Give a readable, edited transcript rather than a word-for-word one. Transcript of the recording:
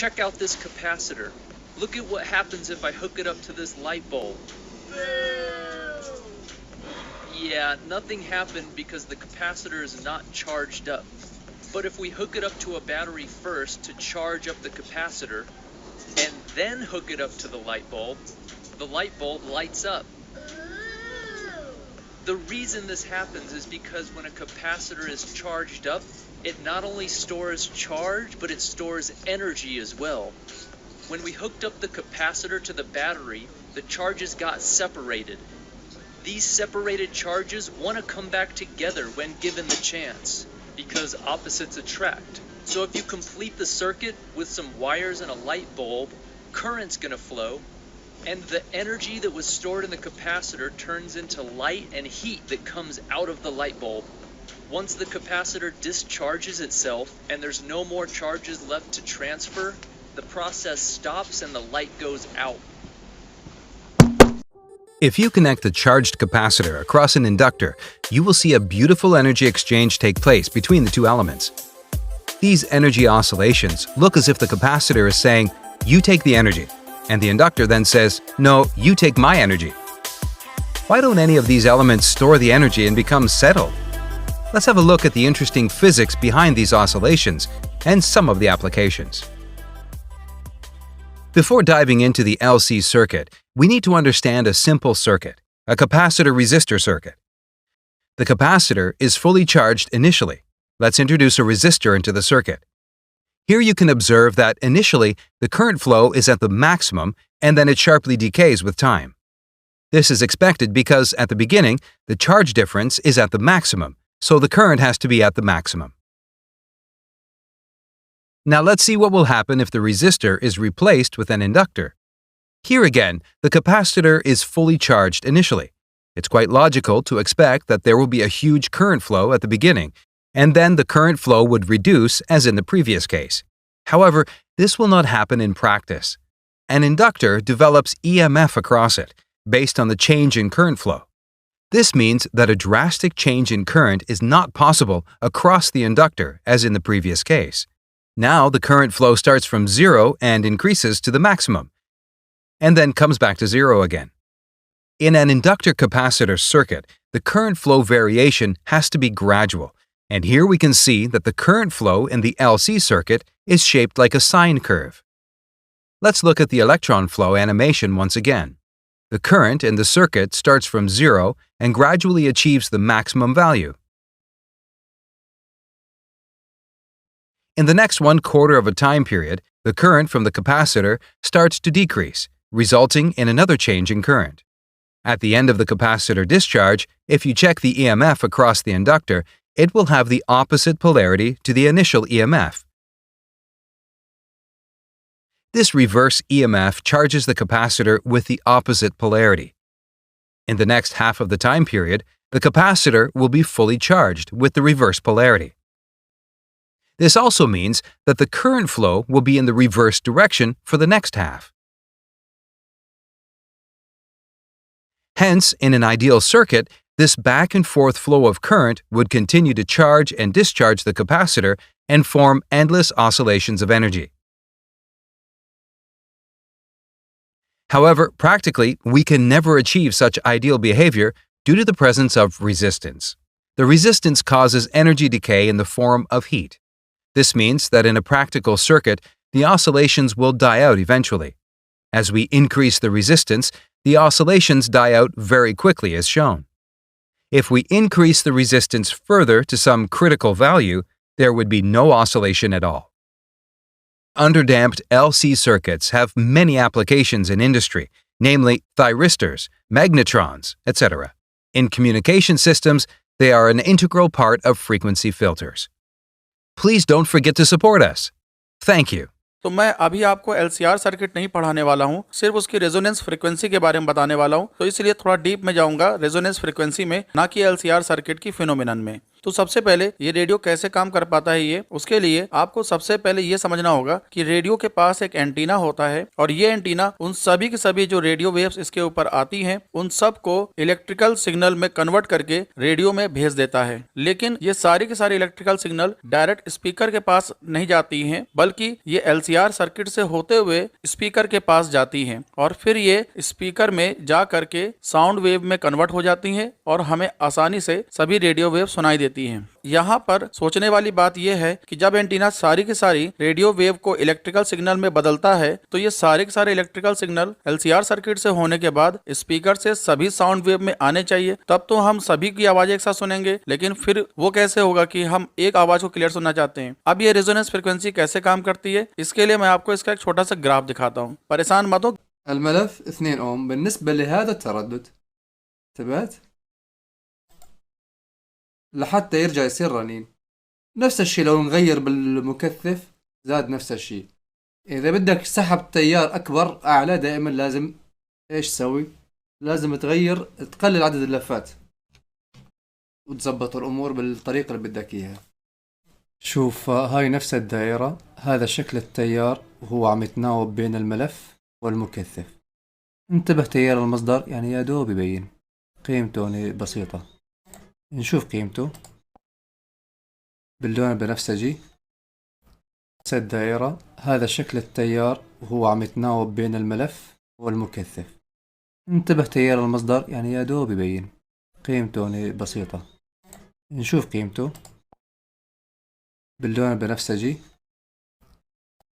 Check out this capacitor. Look at what happens if I hook it up to this light bulb. Yeah, nothing happened because the capacitor is not charged up. But if we hook it up to a battery first to charge up the capacitor, and then hook it up to the light bulb lights up. The reason this happens is because when a capacitor is charged up, it not only stores charge, but it stores energy as well. When we hooked up the capacitor to the battery, the charges got separated. These separated charges want to come back together when given the chance, because opposites attract. So if you complete the circuit with some wires and a light bulb, current's going to flow, and the energy that was stored in the capacitor turns into light and heat that comes out of the light bulb. Once the capacitor discharges itself and there's no more charges left to transfer, the process stops and the light goes out. If you connect the charged capacitor across an inductor, you will see a beautiful energy exchange take place between the two elements. These energy oscillations look as if the capacitor is saying, "You take the energy," and the inductor then says, "No, you take my energy." Why don't any of these elements store the energy and become settled? Let's have a look at the interesting physics behind these oscillations and some of the applications. Before diving into the LC circuit, we need to understand a simple circuit, a capacitor-resistor circuit. The capacitor is fully charged initially. Let's introduce a resistor into the circuit. Here you can observe that initially the current flow is at the maximum and then it sharply decays with time. This is expected because at the beginning the charge difference is at the maximum, so the current has to be at the maximum. Now let's see what will happen if the resistor is replaced with an inductor. Here again, the capacitor is fully charged initially. It's quite logical to expect that there will be a huge current flow at the beginning, and then the current flow would reduce as in the previous case. However, this will not happen in practice. An inductor develops EMF across it, based on the change in current flow. This means that a drastic change in current is not possible across the inductor as in the previous case. Now the current flow starts from zero and increases to the maximum, and then comes back to zero again. In an inductor-capacitor circuit, the current flow variation has to be gradual, and here we can see that the current flow in the LC circuit is shaped like a sine curve. Let's look at the electron flow animation once again. The current in the circuit starts from zero and gradually achieves the maximum value. In the next 1/4 of a time period, the current from the capacitor starts to decrease, resulting in another change in current. At the end of the capacitor discharge, if you check the EMF across the inductor, it will have the opposite polarity to the initial EMF. This reverse EMF charges the capacitor with the opposite polarity. In the next half of the time period, the capacitor will be fully charged with the reverse polarity. This also means that the current flow will be in the reverse direction for the next half. Hence, in an ideal circuit, this back and forth flow of current would continue to charge and discharge the capacitor and form endless oscillations of energy. However, practically, we can never achieve such ideal behavior due to the presence of resistance. The resistance causes energy decay in the form of heat. This means that in a practical circuit, the oscillations will die out eventually. As we increase the resistance, the oscillations die out very quickly as shown. If we increase the resistance further to some critical value, there would be no oscillation at all. Underdamped LC circuits have many applications in industry, namely thyristors, magnetrons, etc. In communication systems, they are an integral part of frequency filters. Please don't forget to support us. Thank you. तो मैं अभी आपको LCR circuit नहीं पढ़ाने वाला हूं, सिर्फ उसकी रेजोनेंस फ्रीक्वेंसी के बारे में बताने वाला हूं, तो इसलिए थोड़ा डीप में जाऊंगा रेजोनेंस फ्रीक्वेंसी में, ना कि LCR सर्किट की फिनोमिनन में। तो सबसे पहले ये रेडियो कैसे काम कर पाता है, ये उसके लिए आपको सबसे पहले ये समझना होगा कि रेडियो के पास एक एंटीना होता है और ये एंटीना उन सभी की सभी जो रेडियो वेव्स इसके ऊपर आती हैं उन सब को इलेक्ट्रिकल सिग्नल में कन्वर्ट करके रेडियो में भेज देता है। लेकिन ये सारी की सारी इलेक्ट्रिकल सिग्नल डायरेक्ट स्पीकर के पास नहीं जाती हैं, बल्कि ये LCR सर्किट से होते हुए स्पीकर के पास जाती हैं और फिर ये स्पीकर में जा करके साउंड वेव में कन्वर्ट हो जाती हैं और हमें आसानी से सभी रेडियो वेव सुनाई देती हैं। यहाँ पर सोचने वाली बात यह है कि जब एंटीना सारी की सारी रेडियो वेव को इलेक्ट्रिकल सिग्नल में बदलता है तो ये सारे के सारे इलेक्ट्रिकल सिग्नल LCR सर्किट से होने के बाद स्पीकर से सभी साउंड वेव में आने चाहिए, तब तो हम सभी की आवाज एक साथ सुनेंगे। लेकिन फिर वो कैसे होगा कि हम एक आवाज को क्लियर सुनना चाहते हैं। अब ये रेजोनेंस फ्रीक्वेंसी कैसे काम करती है, इसके लिए मैं आपको इसका एक छोटा सा ग्राफ दिखाता हूँ, परेशान मत हो। الملف 2 أوم بالنسبة لهذا التردد، انتبهت؟ لحتى يرجع يصير رنين. نفس الشي لو نغير بالمكثف زاد نفس الشي. إذا بدك سحب تيار أكبر أعلى دائما لازم إيش تسوي؟ لازم تقلل عدد اللفات وتزبط الأمور بالطريقة اللي بدك إياها. شوف هاي نفس الدائرة، هذا شكل التيار وهو عم يتناوب بين الملف والمكثف. انتبه، تيار المصدر يعني يا دوب يبين قيمته بسيطة. نشوف قيمته باللون البنفسجي، نفس الدائرة، هذا شكل التيار وهو عم يتناوب بين الملف والمكثف. انتبه، تيار المصدر يعني يا دوب يبين قيمته بسيطة. نشوف قيمته باللون البنفسجي،